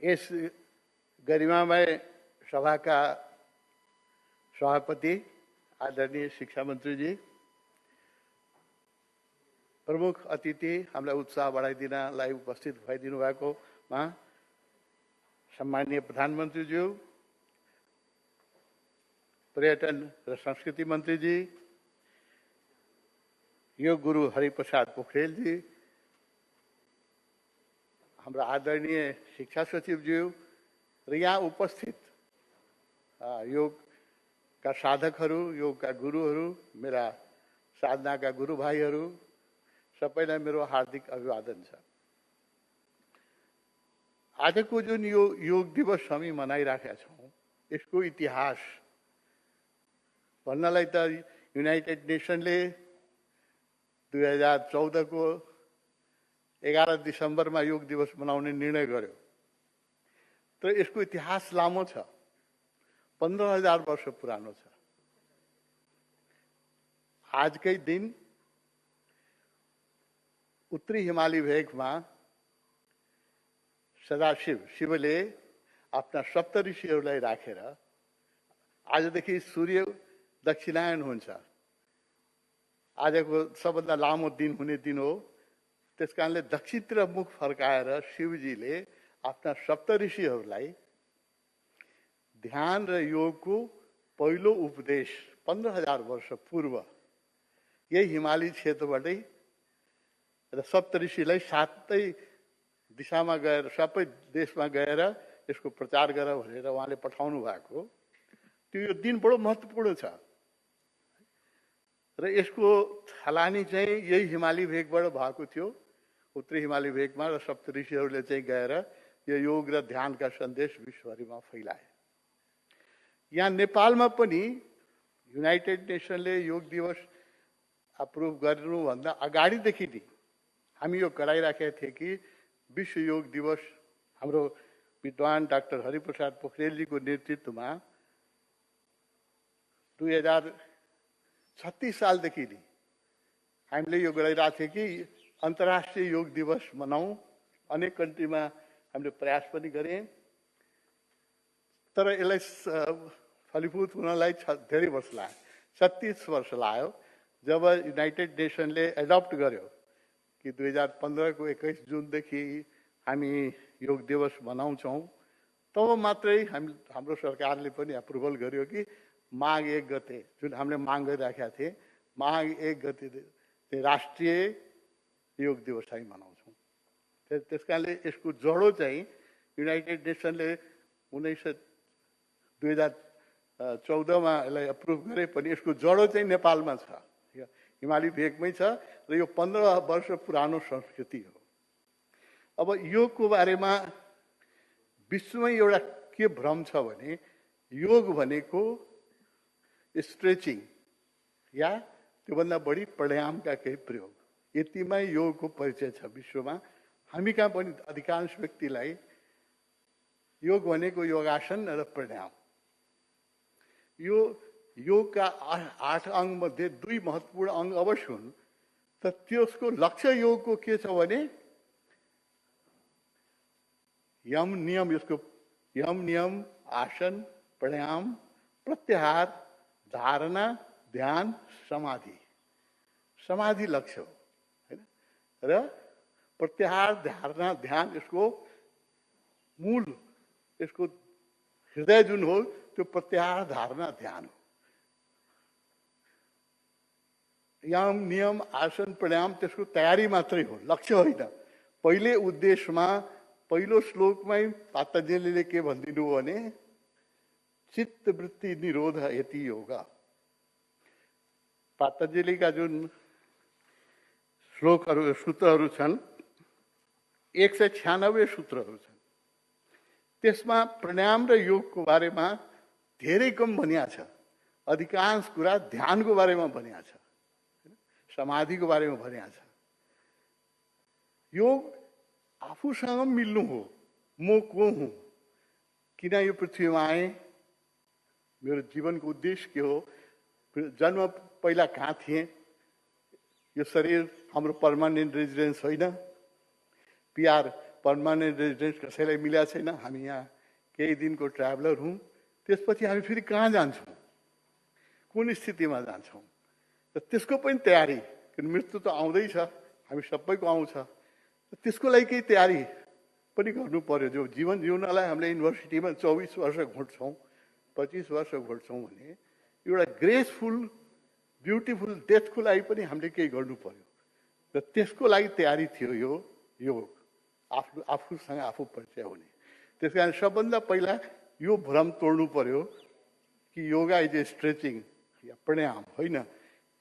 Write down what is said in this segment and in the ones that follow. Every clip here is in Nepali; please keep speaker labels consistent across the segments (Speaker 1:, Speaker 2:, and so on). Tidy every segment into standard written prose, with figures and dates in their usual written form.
Speaker 1: इस गरिमामय सभा का सभापति आदरणीय शिक्षा मंत्री जी, प्रमुख अतिथि हामीलाई उत्साह बढाइदिनलाई उपस्थित भइदिनु भएकोमा सम्माननीय प्रधानमन्त्रीज्यू, पर्यटन र संस्कृति मन्त्रीजी, योग गुरु हरिप्रसाद पोखरेलजी, हाम्रा आदरणीय शिक्षा सचिवज्यू र यहाँ उपस्थित योगका साधकहरू, योगका गुरुहरू, मेरा साधनाका गुरु भाइहरू, सबैलाई मेरो हार्दिक अभिवादन छ। आजको जुन यो योग दिवस हामी मनाइराखेका छौँ, यसको इतिहास भन्नलाई त युनाइटेड नेसनले 2014 को 11 दिसम्बरमा योग दिवस मनाउने निर्णय गर्यो। तर यसको इतिहास लामो छ, 15,000 वर्ष पुरानो छ। आजकै दिन उत्तरी हिमाली भेगमा सदाशिव शिवले आफ्ना सप्तऋषिहरूलाई राखेर आजदेखि सूर्य दक्षिणायन हुन्छ। आजको सबभन्दा लामो दिन हुने दिन हो। त्यसकारणले दक्षिणतिर मुख फर्काएर शिवजीले आफ्ना सप्तऋषिहरूलाई ध्यान र योगको पहिलो उपदेश 15,000 वर्ष पूर्व यही हिमाली क्षेत्रबाटै र सप्तऋषिलाई सातै दिशामा गएर सबै देशमा गएर यसको प्रचार गर भनेर उहाँले पठाउनु भएको। त्यो यो दिन बडो महत्त्वपूर्ण छ र यसको थालनी चाहिँ यही हिमाली भेगबाट भएको थियो। उत्तरी हिमाली भेगमा र सप्तऋषिहरूले चाहिँ गएर यो योग र ध्यानका सन्देश विश्वभरिमा फैलाए। यहाँ नेपालमा पनि युनाइटेड नेसनले योग दिवस अप्रुभ गर्नुभन्दा अगाडिदेखि नै हामी यो गराइराखेका थियौँ कि विश्व योग दिवस हाम्रो विद्वान डाक्टर हरिप्रसाद पोखरेलजीको नेतृत्वमा 2036 सालदेखि नै हामीले यो गराइरहेको थियौँ कि अन्तर्राष्ट्रिय योग दिवस मनाऊँ। अनेक कन्ट्रीमा हामीले प्रयास पनि गरेँ, तर यसलाई फलीभूत हुनलाई धेरै वर्ष लाग्यो, 36 वर्ष लाग्यो। जब युनाइटेड नेसनले एडप्ट गर्यो कि 2015 को 21 जुनदेखि हामी योग दिवस मनाउँछौँ, तब मात्रै हाम्रो सरकारले पनि अप्रुभल गर्यो कि माघ 1 गते, जुन हामीले माग गरिराखेका थिए, माघ 1 गते राष्ट्रिय योग दिवस हामी मनाउँछौँ। त्यसकारणले यसको जडो चाहिँ युनाइटेड नेसनले 2014 मा यसलाई अप्रुभ गरे पनि यसको जडो चाहिँ नेपालमा छ, हिमाली भेगमै छ र यो 15 वर्ष पुरानो संस्कृति हो। अब योगको बारेमा विश्वमै एउटा के भ्रम छ भने योग भनेको स्ट्रेचिङ या त्योभन्दा बढी प्राणायामका केही प्रयोग, यतिमै योगको परिचय छ विश्वमा। हामी कहाँ पनि अधिकांश व्यक्तिलाई योग भनेको योगासन र प्राणायाम, यो योगका 8 अंग मध्ये 2 महत्त्वपूर्ण अंग अवश्य हुन्। तर त्यसको लक्ष्य योगको के छ भने यम नियम, यसको यम नियम, आसन, प्राणायाम, प्रत्याहार, धारणा, ध्यान, समाधि, समाधि लक्ष्य हो हैन। र प्रत्याहार, धारणा, ध्यान यसको मूल, यसको हृदय जुन हो त्यो प्रत्याहार, धारणा, ध्यान हो। यम नियम, आसन, प्राणायाम त्यसको तयारी मात्रै हो, लक्ष्य होइन। पहिले उद्देश्यमा पहिलो श्लोकमै पतञ्जलिले के भनिदिनु भने चित्तवृत्ति निरोध यति योगा। पतञ्जलिका जुन श्लोकहरू, सूत्रहरू छन्, 196 सूत्रहरू छन्। त्यसमा प्राणायाम र योगको बारेमा धेरै कम भनिया छ। अधिकांश कुरा ध्यानको बारेमा भनिया छ, समाधिको बारेमा भनिया छ। योग आफूसँग मिल्नु हो, म को हुँ, किन यो पृथ्वीमा आएँ, मेरो जीवनको उद्देश्य के हो, जन्म पहिला कहाँ थिएँ, यो शरीर हाम्रो पर्मानेन्ट रेजिडेन्स होइन, पिआर पर्मानेन्ट रेजिडेन्स कसैलाई मिलेको छैन, हामी यहाँ केही दिनको ट्राभलर हौँ। त्यसपछि हामी फेरि कहाँ जान्छौँ, कुन स्थितिमा जान्छौँ, र त्यसको पनि तयारी, किन मृत्यु त आउँदैछ, हामी सबैको आउँछ, त्यसको लागि केही तयारी पनि गर्नु पर्यो। जो जीवन जिउनलाई हामीले युनिभर्सिटीमा 24 वर्ष घुट्छौँ, 25 वर्ष घुट्छौँ भने एउटा ग्रेसफुल ब्युटिफुल डेथको लागि पनि हामीले केही गर्नु पर्यो, र त्यसको लागि तयारी थियो यो योग, आफूसँग आफू परिचय हुने। त्यस कारण सबभन्दा पहिला यो भ्रम तोड्नु पर्यो कि योगा इज ए स्ट्रेचिङ या प्राणायाम होइन,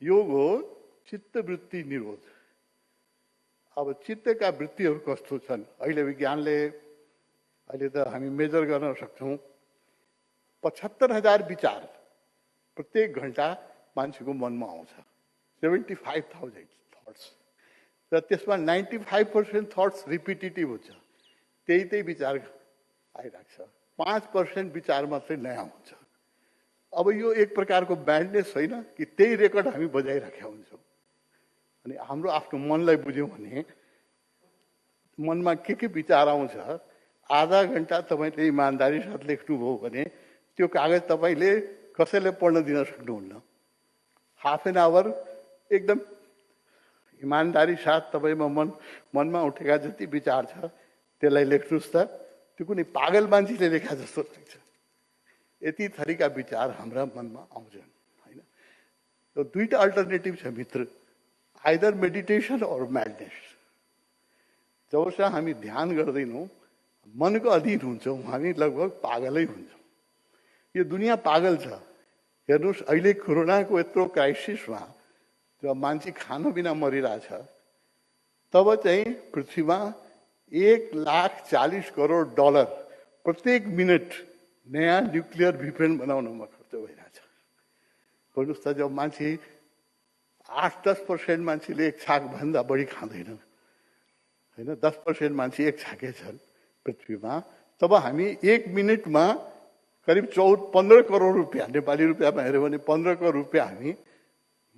Speaker 1: योग हो चित्तवृत्ति निरोध। अब चित्तका वृत्तिहरू कस्तो छन्, अहिले विज्ञानले अहिले त हामी मेजर गर्न सक्छौँ। 75,000 विचार प्रत्येक घन्टा मान्छेको मनमा आउँछ, 75,000 थट्स, र त्यसमा 95% थट्स रिपिटेटिभ हुन्छ, त्यही विचार आइरहेको छ, 5% विचार मात्रै नयाँ हुन्छ। अब यो एक प्रकारको ब्यान्डनेस होइन कि त्यही रेकर्ड हामी बजाइराखेका हुन्छौँ। अनि हाम्रो आफ्नो मनलाई बुझ्यौँ भने मनमा के विचार आउँछ, आधा घन्टा तपाईँले इमान्दारी साथ लेख्नुभयो भने त्यो कागज तपाईँले कसैले पढ्न दिन सक्नुहुन्न। हाफ एन आवर एकदम इमान्दारी साथ तपाईँमा मनमा उठेका जति विचार छ त्यसलाई लेख्नुहोस् त, त्यो कुनै पागल मान्छेले लेखा जस्तो लाग्छ। यति थरीका विचार हाम्रा मनमा आउँछन् होइन। यो दुईटा अल्टरनेटिभ छ मित्र, आइदर मेडिटेसन और म्याडनेस। जबसम्म हामी ध्यान गर्दैनौँ, मनको अधीन हुन्छौँ, हामी लगभग पागलै हुन्छौँ। यो दुनियाँ पागल छ। हेर्नुहोस्, अहिले कोरोनाको यत्रो क्राइसिसमा जब मान्छे खान बिना मरिरहेछ, तब चाहिँ पृथ्वीमा $140 प्रत्येक मिनट नयाँ न्युक्लियर विपेन बनाउनमा खर्च भइरहेछ। भन्नुहोस् त, जब मान्छे 8-10% मान्छेले एक छाकभन्दा बढी खाँदैन होइन, 10% मान्छे एक छाके छन् पृथ्वीमा, तब हामी एक मिनटमा करिब 15 करोड रुपियाँ, नेपाली रुपियाँमा हेऱ्यो भने 15 करोड रुपियाँ हामी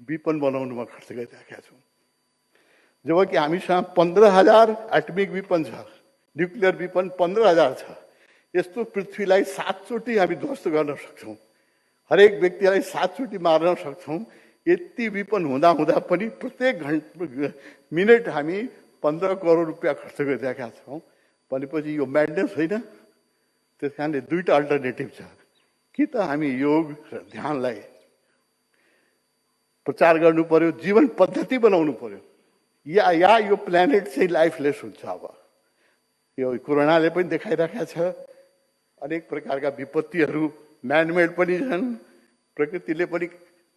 Speaker 1: विपन बनाउनुमा खर्च गरिराखेका छौँ। जबकि हामीसँग 15,000 एटमिक विपन छ, न्युक्लियर विपन 15,000 छ। यस्तो पृथ्वीलाई 7 चोटि हामी ध्वस्त गर्न सक्छौँ, हरेक व्यक्तिलाई 7 चोटि मार्न सक्छौँ। यति विपन हुँदा पनि प्रत्येक मिनट हामी 15 करोड रुपियाँ खर्च गरिरहेका छौँ भनेपछि यो म्याडनेस होइन। त्यस कारणले दुईटा अल्टरनेटिभ छ, कि त हामी योग र ध्यानलाई प्रचार गर्नु पर्यो, जीवन पद्धति बनाउनु पर्यो, या यो प्लानेट चाहिँ लाइफलेस हुन्छ। अब यो कोरोनाले पनि देखाइरहेको छ, अनेक प्रकारका विपत्तिहरू म्यानमेड पनि छन्,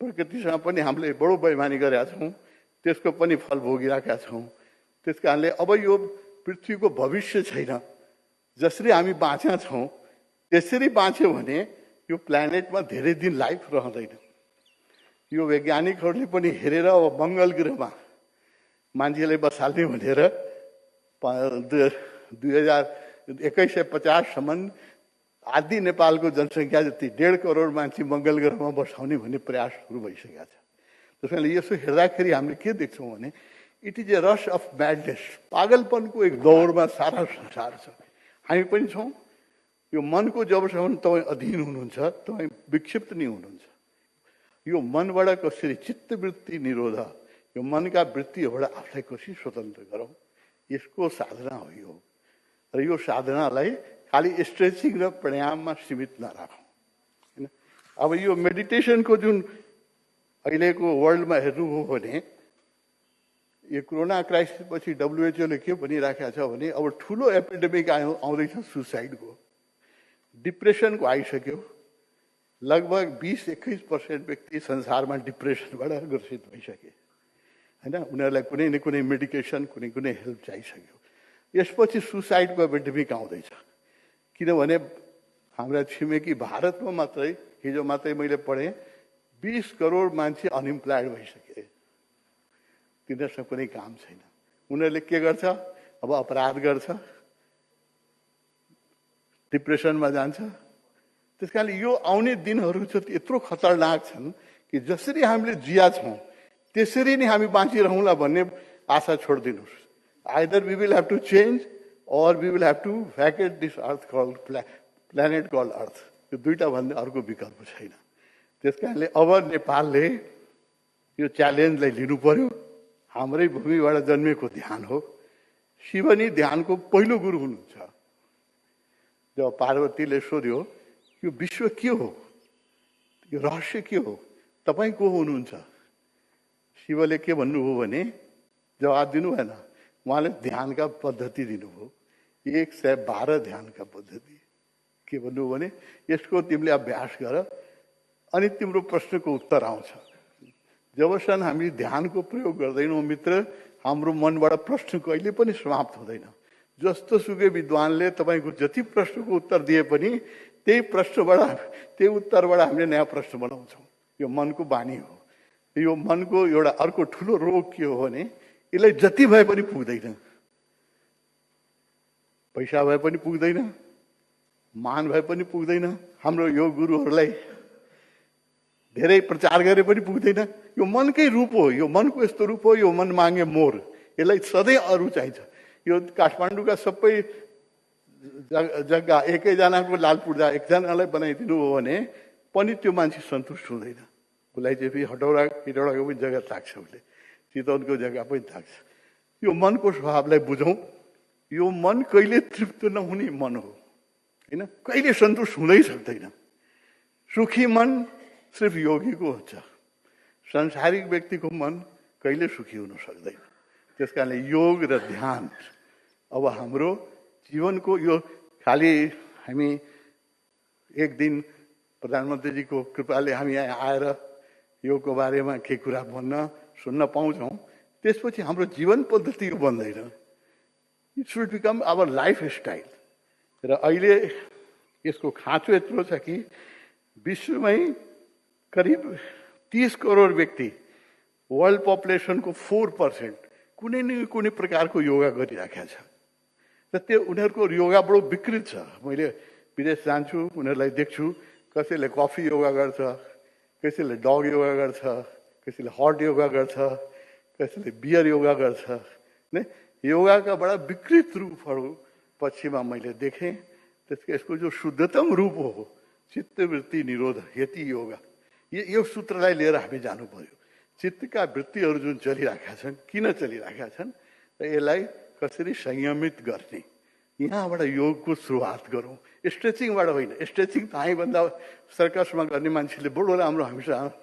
Speaker 1: प्रकृतिसँग पनि हामीले बडो बेइमानी गरेका छौँ, त्यसको पनि फल भोगिरहेका छौँ। त्यस कारणले अब यो पृथ्वीको भविष्य छैन। जसरी हामी बाँचेका छौँ त्यसरी बाँच्यो भने यो प्लानेटमा धेरै दिन लाइफ रहँदैन। यो वैज्ञानिकहरूले पनि हेरेर अब मङ्गल ग्रहमा मान्छेले बसाल्ने भनेर 2150सम्म आदि नेपालको जनसङ्ख्या जति 1.5 करोड मान्छे मङ्गल ग्रहमा बसाउने भन्ने प्रयास सुरु भइसकेका छ। त्यसैले यसो हेर्दाखेरि हामीले के देख्छौँ भने इट इज ए रस अफ म्याडनेस, पागलपनको एक दौडमा सारा संसार छ, हामी पनि छौँ। यो मनको जबसम्म तपाईँ अधीन हुनुहुन्छ, तपाईँ विक्षिप्त नै हुनुहुन्छ। यो मनबाट कसरी चित्तवृत्ति निरोध, यो मनका वृत्तिबाट आफूलाई कसरी स्वतन्त्र गरौँ, यसको साधना हो यो। र यो साधनालाई खालि स्ट्रेचिङ र प्राणायाममा सीमित नराखौँ होइन। अब यो मेडिटेसनको जुन अहिलेको वर्ल्डमा हेर्नुभयो भने यो कोरोना क्राइसिस पछि WHO ले के भनिराखेको छ भने अब ठुलो एपिडेमिक आउँदैछ सुसाइडको, डिप्रेसनको आइसक्यो। लगभग 20-21% व्यक्ति संसारमा डिप्रेसनबाट ग्रसित भइसके होइन। उनीहरूलाई कुनै न कुनै मेडिकेसन, कुनै हेल्प चाहिसक्यो। यसपछि सुसाइडको एपिडेमिक आउँदैछ, किनभने हाम्रा छिमेकी भारतमा मात्रै हिजो मात्रै मैले पढेँ 20 करोड मान्छे अनइम्प्लोइड भइसके, तिनीहरूसँग कुनै काम छैन। उनीहरूले के गर्छ, अब अपराध गर्छ, डिप्रेसनमा जान्छ। त्यस कारणले यो आउने दिनहरू चाहिँ यत्रो खतरनाक छन् कि जसरी हामीले जिया छौँ त्यसरी नै हामी बाँचिरहँला भन्ने आशा छोडिदिनुहोस्। Either we will have to change or we will have to vacate this earth called planet called earth. यो दुईटा भन्दा अर्को विकल्प छैन। त्यसकारणले अब नेपालले यो च्यालेन्जलाई लिनु पर्यो। हाम्रै भूमिबाट जन्मेको ध्यान हो। शिव नै ध्यानको पहिलो गुरु हुनुहुन्छ। जब पार्वतीले सोध्यो यो विश्व के हो, यो रहस्य के हो, तपाईँ को हुनुहुन्छ, शिवले के भन्नुभयो भने जवाब दिनु भएन। उहाँले ध्यानका पद्धति दिनुभयो, 112 ध्यानका पद्धति। के भन्नुभयो भने यसको तिमीले अभ्यास गर अनि तिम्रो प्रश्नको उत्तर आउँछ। जबसम्म हामी ध्यानको प्रयोग गर्दैनौँ मित्र, हाम्रो मनबाट प्रश्न कहिले पनि समाप्त हुँदैन। जस्तो सुकै विद्वानले तपाईँको जति प्रश्नको उत्तर दिए पनि त्यही प्रश्नबाट, त्यही उत्तरबाट हामीले नयाँ प्रश्न बनाउँछौँ। यो मनको बानी हो। यो मनको एउटा अर्को ठुलो रोग के हो भने यसलाई जति भए पनि पुग्दैन। पैसा भए पनि पुग्दैन, मान भए पनि पुग्दैन। हाम्रो यो गुरुहरूलाई धेरै प्रचार गरे पनि पुग्दैन। यो मनकै रूप हो। यो मनको यस्तो रूप हो, यो मन मागे मोर। यसलाई सधैँ अरू चाहिन्छ। यो काठमाडौँका सबै जग्गा एकैजनाको लाल पूर्जा एकजनालाई बनाइदिनु हो भने पनि त्यो मान्छे सन्तुष्ट हुँदैन। उसलाई चाहिँ फेरि हटौरा किटौराको पनि जग्गा ताक्छ, उसले चितवनको जग्गा पनि ताक्छ। यो मनको स्वभावलाई बुझौँ। यो मन कहिले तृप्त नहुने मन हो, होइन, कहिले सन्तुष्ट हुँदै सक्दैन। सुखी मन सिर्फ योगीको हुन्छ। संसारिक व्यक्तिको मन कहिले सुखी हुन सक्दैन। त्यस कारणले योग र ध्यान अब हाम्रो जीवनको यो खालि हामी एक दिन प्रधानमन्त्रीजीको कृपाले हामी यहाँ आएर योगको बारेमा के कुरा सुन्न पाउँछौँ, त्यसपछि हाम्रो जीवन पद्धति यो बन्दैन। It should become our lifestyle. र अहिले यसको खाँचो यत्रो छ कि विश्वमै करिब 30 करोड व्यक्ति, वर्ल्ड पपुलेसनको 4% कुनै न कुनै प्रकारको योगा गरिराखेका छ। र त्यो उनीहरूको योगा बडो विकृत छ। मैले विदेश जान्छु, उनीहरूलाई देख्छु, कसैले कफी योगा गर्छ, कसैले डग योगा गर्छ, कसैले हट योगा गर्छ, कसैले बियर योगा गर्छ। नै योगाका बडा विकृत रूपहरू पछिमा मैले देखेँ। त्यसको यसको जो शुद्धतम रूप हो चित्तवृत्ति निरोध यति योगा, यो सूत्रलाई लिएर हामी जानु पर्यो। चित्तका वृत्तिहरू जुन चलिरहेका छन्, किन चलिरहेका छन्, र यसलाई कसरी संयमित गर्ने, यहाँबाट योगको सुरुवात गरौँ। स्ट्रेचिङबाट होइन। स्ट्रेचिङ त हामीभन्दा सर्कसमा गर्ने मान्छेले बडो राम्रो हामीसँग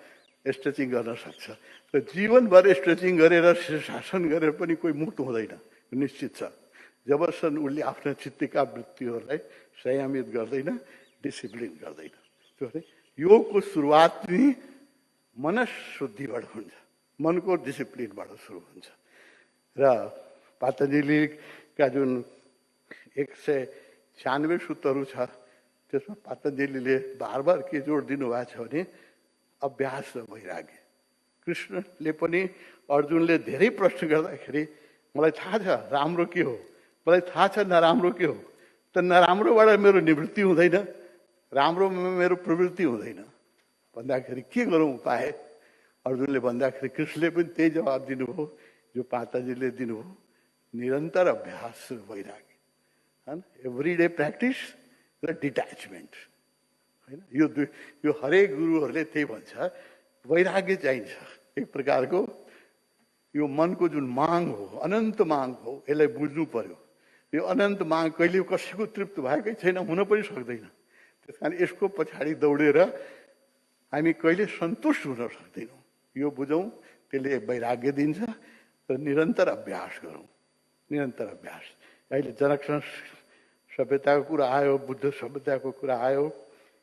Speaker 1: स्ट्रेचिङ गर्न सक्छ। र जीवनभर स्ट्रेचिङ गरेर शीर्षासन गरेर पनि कोही मुक्त हुँदैन, निश्चित छ। जबसम्म उसले आफ्ना चित्तका वृत्तिहरूलाई संयमित गर्दैन, डिसिप्लिन गर्दैन। योगको सुरुवात पनि मनशुद्धिबाट हुन्छ, मनको डिसिप्लिनबाट सुरु हुन्छ। र पतञ्जलिका जुन 196 सूत्रहरू छ, त्यसमा पतञ्जलिले बार बार के जोड दिनुभएको छ भने अभ्यास र वैराग्य। कृष्णले पनि अर्जुनले धेरै प्रश्न गर्दाखेरि मलाई थाहा छ राम्रो के हो, मलाई थाहा छ नराम्रो के हो, त नराम्रोबाट मेरो निवृत्ति हुँदैन, राम्रोमा मेरो प्रवृत्ति हुँदैन भन्दाखेरि के गरौँ उपाय? अर्जुनले भन्दाखेरि कृष्णले पनि त्यही जवाब दिनुभयो जो पतञ्जलिले दिनुभयो, निरन्तर अभ्यास र वैराग्य, होइन, एभ्री डे प्र्याक्टिस र डिट्याचमेन्ट, होइन। यो हरेक गुरुहरूले त्यही भन्छ। वैराग्य चाहिन्छ एक प्रकारको। यो मनको जुन माग हो, अनन्त माग हो, यसलाई बुझ्नु पर्यो। यो अनन्त माग कहिले कसैको तृप्त भएकै छैन, हुन पनि सक्दैन। त्यस कारण यसको पछाडि दौडेर हामी कहिले सन्तुष्ट हुन सक्दैनौँ। यो बुझौँ, त्यसले वैराग्य दिन्छ। र निरन्तर अभ्यास गरौँ, निरन्तर अभ्यास। अहिले जनक सभ्यताको कुरा आयो, बुद्ध सभ्यताको कुरा आयो।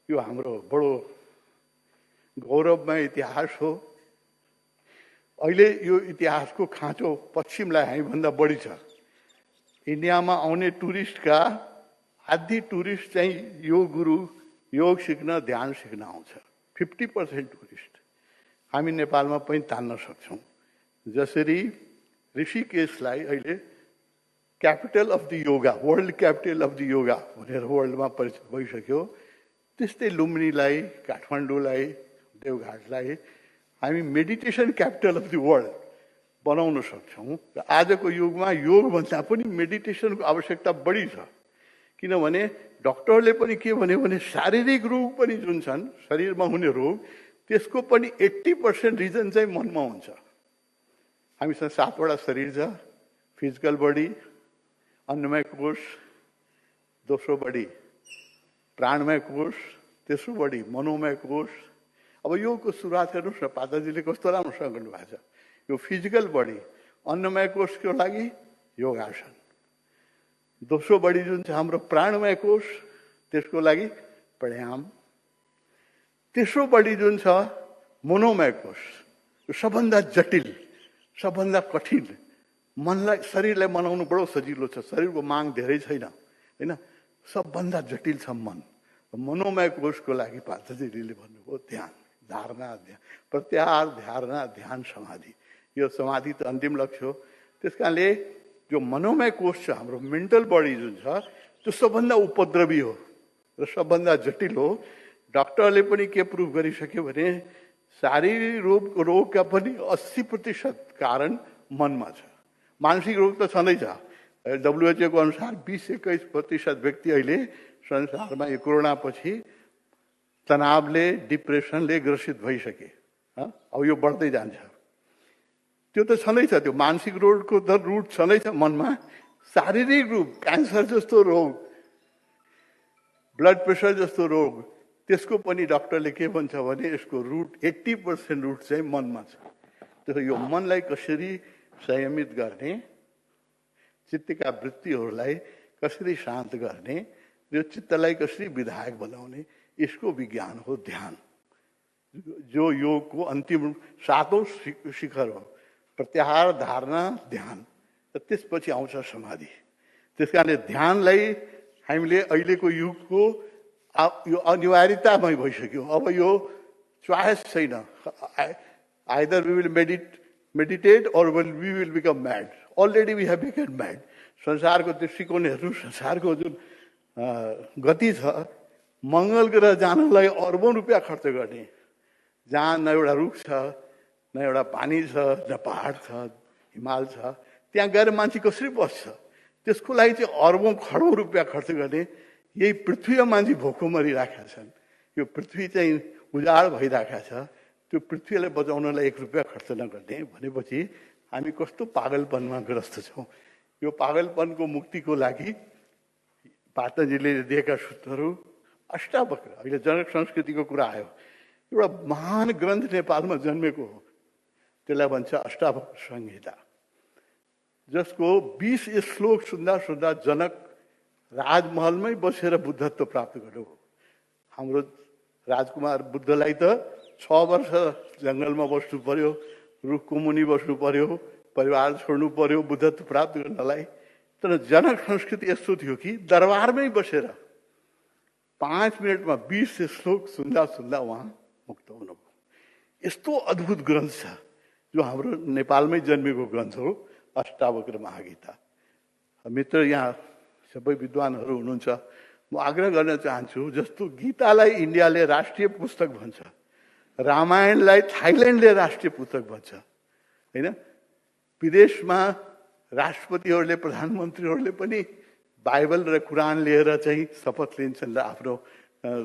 Speaker 1: यो हाम्रो बडो गौरवमय इतिहास हो। अहिले यो इतिहासको खाँचो पश्चिमलाई हामीभन्दा बढी छ। इन्डियामा आउने टुरिस्टका आधी टुरिस्ट चाहिँ यो गुरु योग सिक्न, ध्यान सिक्न आउँछ। 50% टुरिस्ट हामी नेपालमा पनि तान्न सक्छौँ। जसरी ऋषिकेशलाई अहिले capital of the yoga, world capital of the yoga भनेर वर्ल्डमा परिचय भइसक्यो, त्यस्तै लुम्बिनीलाई, काठमाडौँलाई, देवघाटलाई हामी meditation capital of the world बनाउन सक्छौँ। र आजको युगमा योगभन्दा पनि मेडिटेसनको आवश्यकता बढी छ, किनभने डक्टरले पनि के भन्यो भने शारीरिक रोग पनि जुन छन्, शरीरमा हुने रोग, त्यसको पनि 80% रिजन चाहिँ मनमा हुन्छ। हामीसँग 7वटा शरीर छ, फिजिकल बडी, अन्नमय कोष, दोस्रो बडी प्राणमय कोष, तेस्रो बडी मनोमय कोष। अब योगको सुरुवात हेर्नुहोस् न, पातञ्जलीले कस्तो राम्रोसँग गर्नुभएको छ। यो फिजिकल बडी, अन्नमय कोषको लागि योगासन, दोस्रो बडी जुन छ हाम्रो प्राणमय कोष, त्यसको लागि प्राणायाम, तेस्रो बडी जुन छ मनोमय कोष, यो सबभन्दा जटिल, सबभन्दा कठिन। मनलाई, शरीरलाई मनाउनु बडो सजिलो छ, शरीरको माग धेरै छैन होइन, सबभन्दा जटिल छ मन। मनोमय कोषको लागि पातञ्जलीले भन्नुभयो ध्यान, धारणा, ध्यान, प्रत्याहार, धारणा, ध्यान, समाधि। यो समाधि त अन्तिम लक्ष्य हो। त्यस कारणले जो मनोमय कोष छ हाम्रो, मेन्टल बडी जुन छ, त्यो सबभन्दा उपद्रवी हो र सबभन्दा जटिल हो। डक्टरले पनि के प्रुभ गरिसक्यो भने शारीरिक रोगका पनि 80% कारण मनमा छ। मानसिक रोग त छँदैछ। WHO को अनुसार 20-21% व्यक्ति अहिले संसारमा यो कोरोना पछि तनावले, डिप्रेसनले ग्रसित भइसके। अब यो बढ्दै जान्छ। त्यो त छँदैछ, त्यो मानसिक रोगको त रुट छँदैछ मनमा। शारीरिक रोग, क्यान्सर जस्तो रोग, ब्लड प्रेसर जस्तो रोग, त्यसको पनि डक्टरले के भन्छ भने यसको रुट 80% रुट चाहिँ मनमा छ। त्यसो यो मनलाई कसरी संयमित गर्ने, चित्तका वृत्तिहरूलाई कसरी शान्त गर्ने, यो चित्तलाई कसरी विधायक बनाउने, यसको विज्ञान हो ध्यान, जो योगको अन्तिम 7औं शिखर हो। प्रत्याहार, धारणा, ध्यान, र त्यसपछि आउँछ समाधि। त्यस कारणले ध्यानलाई हामीले अहिलेको युगको यो अनिवार्यतामै भइसक्यो। अब यो चोइस छैन, either we will meditate or we will become mad. Already we have become mad. संसारको दृष्टिकोण हेर्नु, संसारको जुन गति छ, मङ्गल ग्रह जानलाई अरबौं रुपियाँ खर्च गर्ने, जहाँ न एउटा रुख छ, न एउटा पानी छ, न पहाड छ, हिमाल छ, त्यहाँ गएर मान्छे कसरी बस्छ? त्यसको लागि चाहिँ अरबौं खरबौं रुपियाँ खर्च गर्ने। यही पृथ्वीमा मान्छे भोको मरिरहेका छन्। यो पृथ्वी चाहिँ उजाड भइरहेका छ। त्यो पृथ्वीलाई बचाउनलाई 1 रुपियाँ खर्च नगर्ने भनेपछि हामी कस्तो पागलपनमा ग्रस्त छौँ। यो पागलपनको मुक्तिको लागि पातञ्जलीले दिएका सूत्रहरू अष्टावक्र, अहिले जनक संस्कृतिको कुरा आयो, एउटा महान ग्रन्थ नेपालमा जन्मेको हो, त्यसलाई भन्छ अष्टावक्र संहिता, जसको 20 श्लोक सुन्दा सुन्दा जनक राजमहलमै बसेर बुद्धत्व प्राप्त गर्नुभयो। हाम्रो राजकुमार बुद्धलाई त 6 वर्ष जङ्गलमा बस्नु पर्यो, रुखको मुनि बस्नु पर्यो, परिवार छोड्नु पर्यो बुद्धत्व प्राप्त गर्नलाई। तर जनक संस्कृति यस्तो थियो कि दरबारमै बसेर 5 मिनटमा 20 श्लोक सुन्दा सुन्दा उहाँ मुक्त हुनुभयो। यस्तो अद्भुत ग्रन्थ छ, जो हाम्रो नेपालमै जन्मेको ग्रन्थ हो अष्टावक्र महागीता। मित्र यहाँ सबै विद्वानहरू हुनुहुन्छ, म आग्रह गर्न चाहन्छु, जस्तो गीतालाई इन्डियाले राष्ट्रिय पुस्तक भन्छ, रामायणलाई थाइल्यान्डले राष्ट्रिय पुस्तक भन्छ होइन, विदेशमा राष्ट्रपतिहरूले, प्रधानमन्त्रीहरूले पनि बाइबल र कुरान लिएर चाहिँ शपथ लिन्छन् र आफ्नो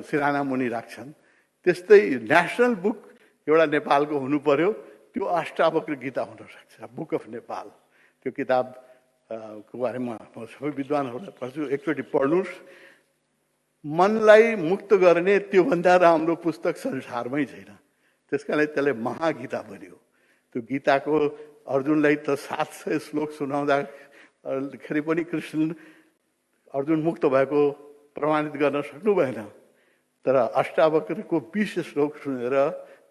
Speaker 1: सिराना मुनि राख्छन्। त्यस्तै नेसनल बुक एउटा नेपालको हुनु पर्यो, त्यो अष्टावक्र गीता हुनसक्छ, बुक अफ नेपाल। त्यो किताब को बारेमा म सबै विद्वानहरूलाई भन्छु, एकचोटि पढ्नुहोस्। मनलाई मुक्त गर्ने त्योभन्दा राम्रो पुस्तक संसारमै छैन। त्यस कारणले त्यसले महागीता बन्यो। त्यो गीताको अर्जुनलाई त 700 श्लोक सुनाउँदाखेरि पनि कृष्ण अर्जुन मुक्त भएको प्रमाणित गर्न सक्नु भएन। तर अष्टावक्रको 20 श्लोक सुनेर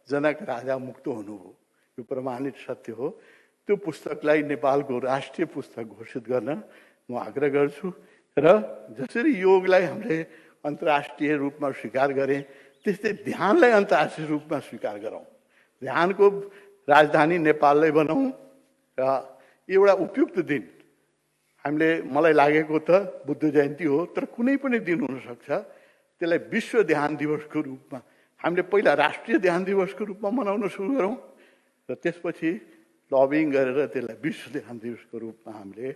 Speaker 1: जनक राजा मुक्त हुनुभयो। यो प्रमाणित सत्य हो। त्यो पुस्तकलाई नेपालको राष्ट्रिय पुस्तक घोषित गर्न म आग्रह गर्छु। र जसरी योगलाई हामीले अन्तर्राष्ट्रिय रूपमा स्वीकार गरे, त्यस्तै ध्यानलाई अन्तर्राष्ट्रिय रूपमा स्वीकार गरौँ। ध्यानको राजधानी नेपाललाई बनाऊँ र एउटा उपयुक्त दिन हामीले, मलाई लागेको त बुद्ध जयन्ती हो, तर कुनै पनि दिन हुनसक्छ, त्यसलाई विश्व ध्यान दिवसको रूपमा हामीले पहिला राष्ट्रिय ध्यान दिवसको रूपमा मनाउन सुरु गरौँ र त्यसपछि लबिङ गरेर त्यसलाई विश्व ध्यान दिवसको रूपमा हामीले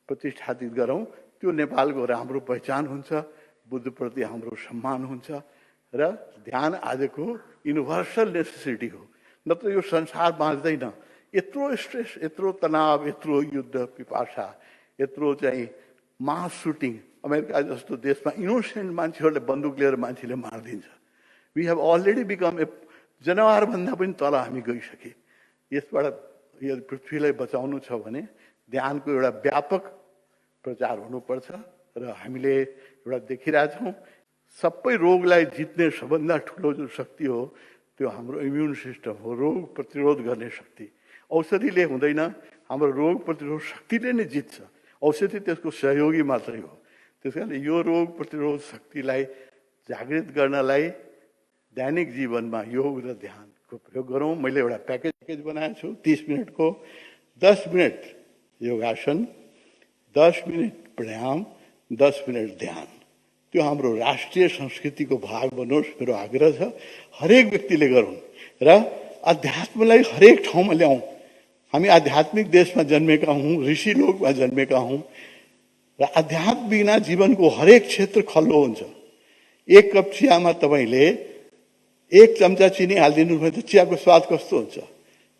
Speaker 1: प्रतिष्ठापित गरौँ। त्यो नेपालको राम्रो पहिचान हुन्छ, बुद्धप्रति हाम्रो सम्मान हुन्छ र ध्यान आजको युनिभर्सल नेसेसिटी हो। नत्र यो संसार बाँच्दैन। यत्रो स्ट्रेस, यत्रो तनाव, यत्रो युद्ध पिपासा, यत्रो चाहिँ मास सुटिङ, अमेरिका जस्तो देशमा इनोसेन्ट मान्छेहरूले बन्दुक लिएर मान्छेले मारिदिन्छ। We have already become a जनावरभन्दा पनि तल हामी गइसके। यसबाट यो पृथ्वीलाई बचाउनु छ भने ध्यानको एउटा व्यापक प्रचार हुनुपर्छ र हामीले एउटा देखिरहेछौँ सबै रोगलाई जित्ने सबभन्दा ठुलो जो शक्ति हो त्यो हाम्रो इम्युन सिस्टम हो, रोग प्रतिरोध गर्ने शक्ति। औषधिले हुँदैन, हाम्रो रोग प्रतिरोध शक्तिले नै जित्छ। औषधि त्यसको सहयोगी मात्रै हो। त्यस कारणले यो रोग प्रतिरोध शक्तिलाई जागृत गर्नलाई दैनिक जीवनमा योग र ध्यानको प्रयोग गरौँ। मैले एउटा प्याकेज बनाएको छु 30 मिनटको। 10 मिनट योगासन, 10 मिनट प्राणायाम, 10 मिनट ध्यान। त्यो हाम्रो राष्ट्रिय संस्कृतिको भाग बनोस् मेरो आग्रह छ। हरेक व्यक्तिले गरौँ र अध्यात्मलाई हरेक ठाउँमा ल्याउँ। हामी आध्यात्मिक देशमा जन्मेका हौँ, ऋषि लोकमा जन्मेका हौँ र अध्यात्म बिना जीवनको हरेक क्षेत्र खल्लो हुन्छ। एक कप चियामा तपाईँले 1 चम्चा चिनी हालिदिनु भयो त चियाको स्वाद कस्तो हुन्छ?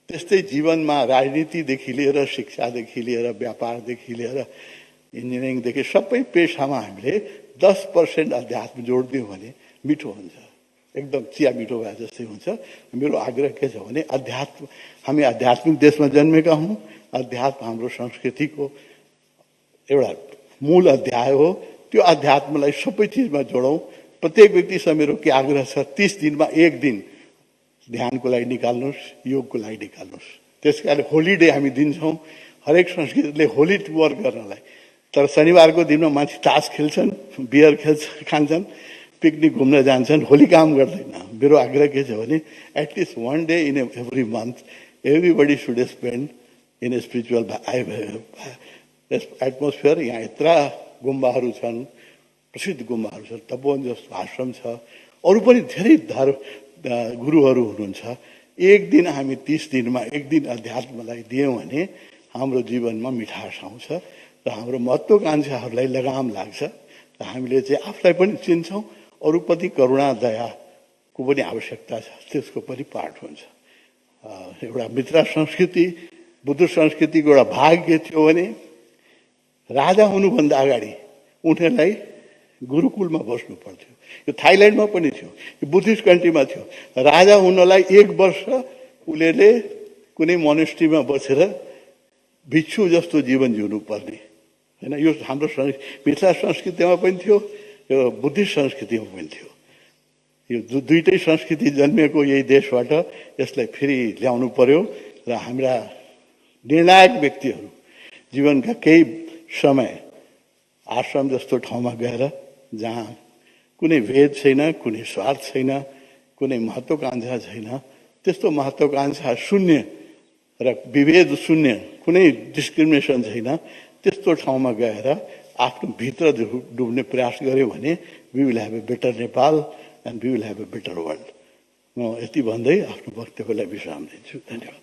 Speaker 1: त्यस्तै जीवनमा राजनीतिदेखि लिएर, शिक्षादेखि लिएर, व्यापारदेखि लिएर, इन्जिनियरिङदेखि सबै पेसामा हामीले 10% अध्यात्म जोडिदियौँ भने मिठो हुन्छ। एकदम चिया मिठो भए जस्तै हुन्छ। मेरो आग्रह के छ भने अध्यात्म, हामी आध्यात्मिक देशमा जन्मेका हौँ। अध्यात्म हाम्रो संस्कृतिको एउटा मूल अध्याय हो। त्यो अध्यात्मलाई सबै चिजमा जोडौँ। प्रत्येक व्यक्तिसँग मेरो के आग्रह छ, 30 दिनमा 1 दिन ध्यानको लागि निकाल्नुहोस्, योगको लागि निकाल्नुहोस्। त्यस कारण होलिडे हामी दिन्छौँ हरेक संस्कृतिले होली वर्क गर्नलाई। तर शनिबारको दिनमा मान्छे तास खेल्छन्, बियर खान्छन्, पिकनिक घुम्न जान्छन्, होली काम गर्दैन। मेरो आग्रह के छ भने at least 1 day in every month everybody should spend in a spiritual atmosphere. यहाँ यत्रा गुम्बाहरू छन्, प्रसिद्ध गुम्बाहरू छन्, तपोवन जस्तो आश्रम छ, अरू पनि धेरै गुरुहरू हुनुहुन्छ। 1 दिन हामी 30 दिनमा 1 दिन अध्यात्मलाई दियौँ भने हाम्रो जीवनमा मिठास आउँछ र हाम्रो महत्त्वकांक्षाहरूलाई लगाम लाग्छ र हामीले चाहिँ आफूलाई पनि चिन्छौँ, अरूप्रति करुणा दयाको पनि आवश्यकता छ, त्यसको पनि पाठ हुन्छ। एउटा मित्र संस्कृति, बुद्ध संस्कृतिको एउटा भाग के थियो भने राजा हुनुभन्दा अगाडि उनीहरूलाई गुरुकुलमा बस्नु पर्थ्यो। यो थाइल्यान्डमा पनि थियो, यो बुद्धिस्ट कन्ट्रीमा थियो। राजा हुनलाई 1 वर्ष उसले कुनै मोनेस्ट्रीमा बसेर भिक्षु जस्तो जीवन जिउनु पर्ने हैन। यो हाम्रो मिथिला संस्कृतिमा पनि थियो, यो बुद्धिस्ट संस्कृतिमा पनि थियो। यो दुईटै संस्कृति जन्मेको यही देशबाट यसलाई फेरि ल्याउनु पर्यो र हाम्रा निर्णायक व्यक्तिहरू जीवनका केही समय आश्रम जस्तो ठाउँमा गएर जहाँ कुनै भेद छैन, कुनै स्वार्थ छैन, कुनै महत्त्वकांक्षा छैन, त्यस्तो महत्त्वकांक्षा शून्य र विभेद शून्य, कुनै डिस्क्रिमिनेसन छैन, त्यस्तो ठाउँमा गएर आफ्नो भित्र डुब्ने प्रयास गर्यो भने we will have a better Nepal and we will have a better world. म यति भन्दै आफ्नो वक्तव्यलाई विश्राम दिन्छु। धन्यवाद।